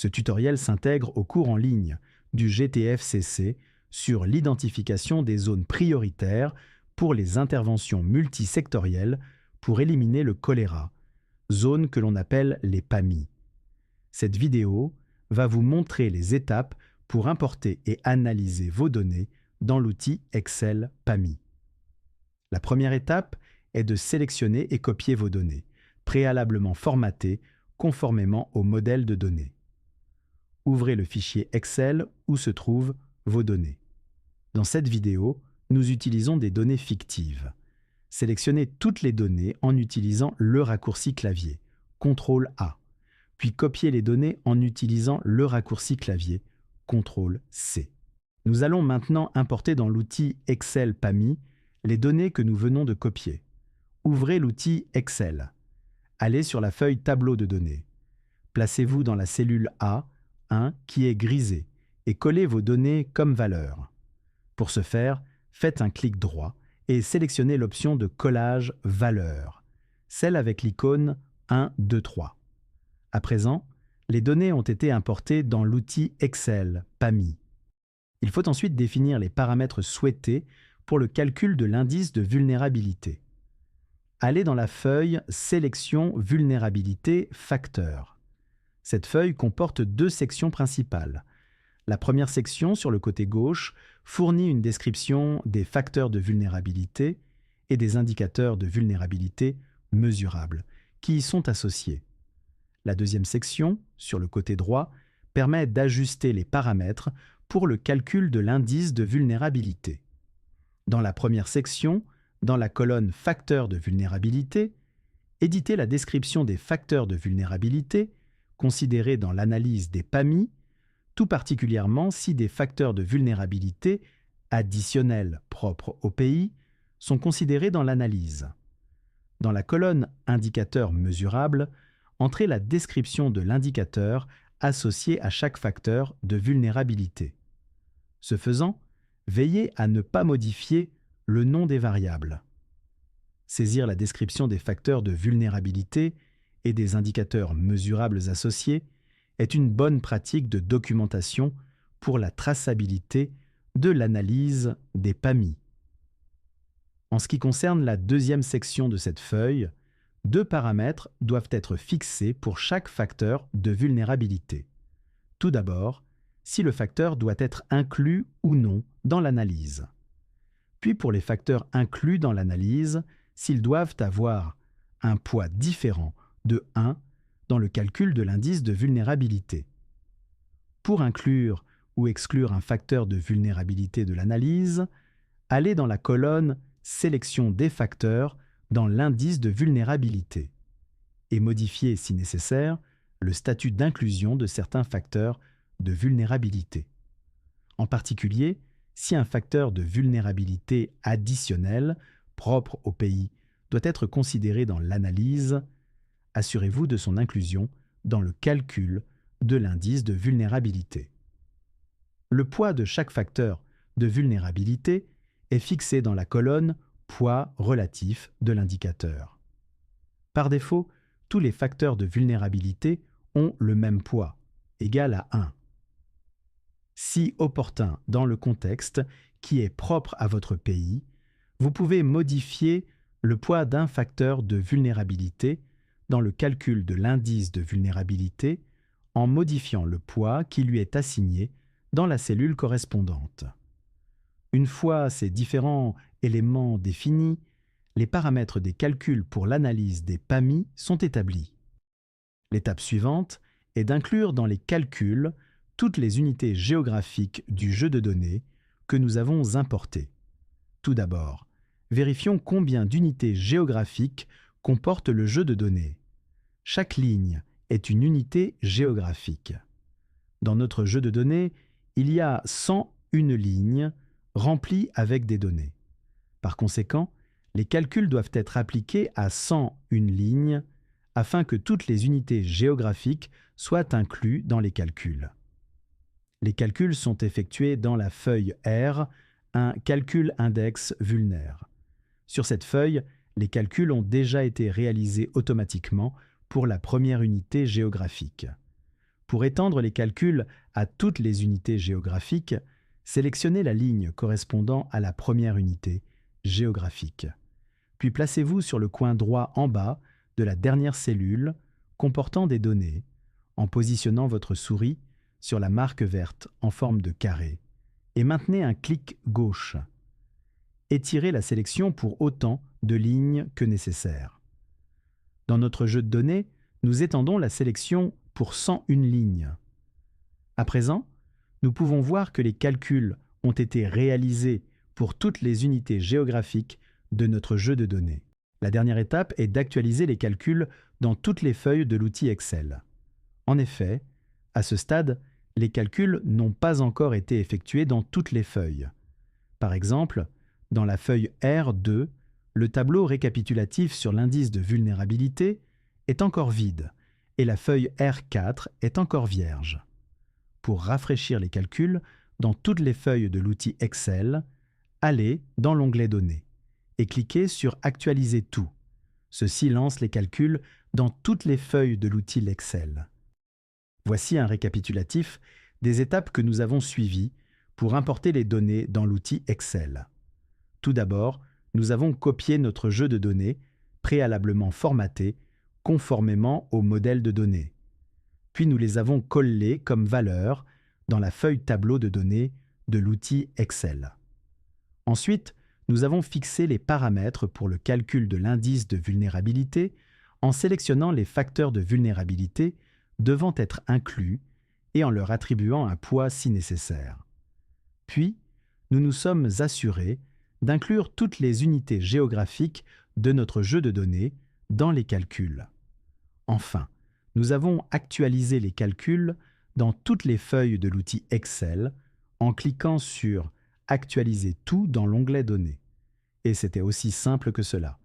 Ce tutoriel s'intègre au cours en ligne du GTFCC sur l'identification des zones prioritaires pour les interventions multisectorielles pour éliminer le choléra, zone que l'on appelle les PAMI. Cette vidéo va vous montrer les étapes pour importer et analyser vos données dans l'outil Excel PAMI. La première étape est de sélectionner et copier vos données, préalablement formatées conformément au modèle de données. Ouvrez le fichier Excel où se trouvent vos données. Dans cette vidéo, nous utilisons des données fictives. Sélectionnez toutes les données en utilisant le raccourci clavier, CTRL-A, puis copiez les données en utilisant le raccourci clavier, CTRL-C. Nous allons maintenant importer dans l'outil Excel PAMI les données que nous venons de copier. Ouvrez l'outil Excel. Allez sur la feuille Tableau de données. Placez-vous dans la cellule A1 qui est grisée et collez vos données comme valeur. Pour ce faire, faites un clic droit et sélectionnez l'option de collage valeur, celle avec l'icône 1, 2, 3. À présent, les données ont été importées dans l'outil Excel PAMI. Il faut ensuite définir les paramètres souhaités pour le calcul de l'indice de vulnérabilité. Allez dans la feuille Sélection vulnérabilité facteur. Cette feuille comporte deux sections principales. La première section, sur le côté gauche, fournit une description des facteurs de vulnérabilité et des indicateurs de vulnérabilité mesurables qui y sont associés. La deuxième section, sur le côté droit, permet d'ajuster les paramètres pour le calcul de l'indice de vulnérabilité. Dans la première section, dans la colonne Facteurs de vulnérabilité, éditez la description des facteurs de vulnérabilité considérés dans l'analyse des PAMI, tout particulièrement si des facteurs de vulnérabilité additionnels propres au pays sont considérés dans l'analyse. Dans la colonne Indicateurs mesurables, entrez la description de l'indicateur associé à chaque facteur de vulnérabilité. Ce faisant, veillez à ne pas modifier le nom des variables. Saisir la description des facteurs de vulnérabilité et des indicateurs mesurables associés est une bonne pratique de documentation pour la traçabilité de l'analyse des PAMI. En ce qui concerne la deuxième section de cette feuille, deux paramètres doivent être fixés pour chaque facteur de vulnérabilité. Tout d'abord, si le facteur doit être inclus ou non dans l'analyse. Puis pour les facteurs inclus dans l'analyse, s'ils doivent avoir un poids différent de 1 dans le calcul de l'indice de vulnérabilité. Pour inclure ou exclure un facteur de vulnérabilité de l'analyse, allez dans la colonne Sélection des facteurs dans l'indice de vulnérabilité et modifiez, si nécessaire, le statut d'inclusion de certains facteurs de vulnérabilité. En particulier, si un facteur de vulnérabilité additionnel propre au pays doit être considéré dans l'analyse, assurez-vous de son inclusion dans le calcul de l'indice de vulnérabilité. Le poids de chaque facteur de vulnérabilité est fixé dans la colonne Poids relatif de l'indicateur. Par défaut, tous les facteurs de vulnérabilité ont le même poids, égal à 1. Si opportun dans le contexte qui est propre à votre pays, vous pouvez modifier le poids d'un facteur de vulnérabilité dans le calcul de l'indice de vulnérabilité en modifiant le poids qui lui est assigné dans la cellule correspondante. Une fois ces différents éléments définis, les paramètres des calculs pour l'analyse des PAMI sont établis. L'étape suivante est d'inclure dans les calculs toutes les unités géographiques du jeu de données que nous avons importées. Tout d'abord, vérifions combien d'unités géographiques comporte le jeu de données. Chaque ligne est une unité géographique. Dans notre jeu de données, il y a 101 lignes remplies avec des données. Par conséquent, les calculs doivent être appliqués à 101 lignes afin que toutes les unités géographiques soient incluses dans les calculs. Les calculs sont effectués dans la feuille R, un calcul index vulnère. Sur cette feuille, les calculs ont déjà été réalisés automatiquement pour la première unité géographique. Pour étendre les calculs à toutes les unités géographiques, sélectionnez la ligne correspondant à la première unité géographique. Puis placez-vous sur le coin droit en bas de la dernière cellule comportant des données en positionnant votre souris sur la marque verte en forme de carré et maintenez un clic gauche. Étirez la sélection pour autant de lignes que nécessaire. Dans notre jeu de données, nous étendons la sélection pour 101 lignes. À présent, nous pouvons voir que les calculs ont été réalisés pour toutes les unités géographiques de notre jeu de données. La dernière étape est d'actualiser les calculs dans toutes les feuilles de l'outil Excel. En effet, à ce stade, les calculs n'ont pas encore été effectués dans toutes les feuilles. Par exemple, dans la feuille R2, le tableau récapitulatif sur l'indice de vulnérabilité est encore vide et la feuille R4 est encore vierge. Pour rafraîchir les calculs dans toutes les feuilles de l'outil Excel, allez dans l'onglet Données et cliquez sur Actualiser tout. Ceci lance les calculs dans toutes les feuilles de l'outil Excel. Voici un récapitulatif des étapes que nous avons suivies pour importer les données dans l'outil Excel. Tout d'abord, nous avons copié notre jeu de données, préalablement formaté, conformément au modèle de données. Puis nous les avons collés comme valeurs dans la feuille tableau de données de l'outil Excel. Ensuite, nous avons fixé les paramètres pour le calcul de l'indice de vulnérabilité en sélectionnant les facteurs de vulnérabilité devant être inclus et en leur attribuant un poids si nécessaire. Puis, nous nous sommes assurés d'inclure toutes les unités géographiques de notre jeu de données dans les calculs. Enfin, nous avons actualisé les calculs dans toutes les feuilles de l'outil Excel en cliquant sur « Actualiser tout » dans l'onglet Données. Et c'était aussi simple que cela.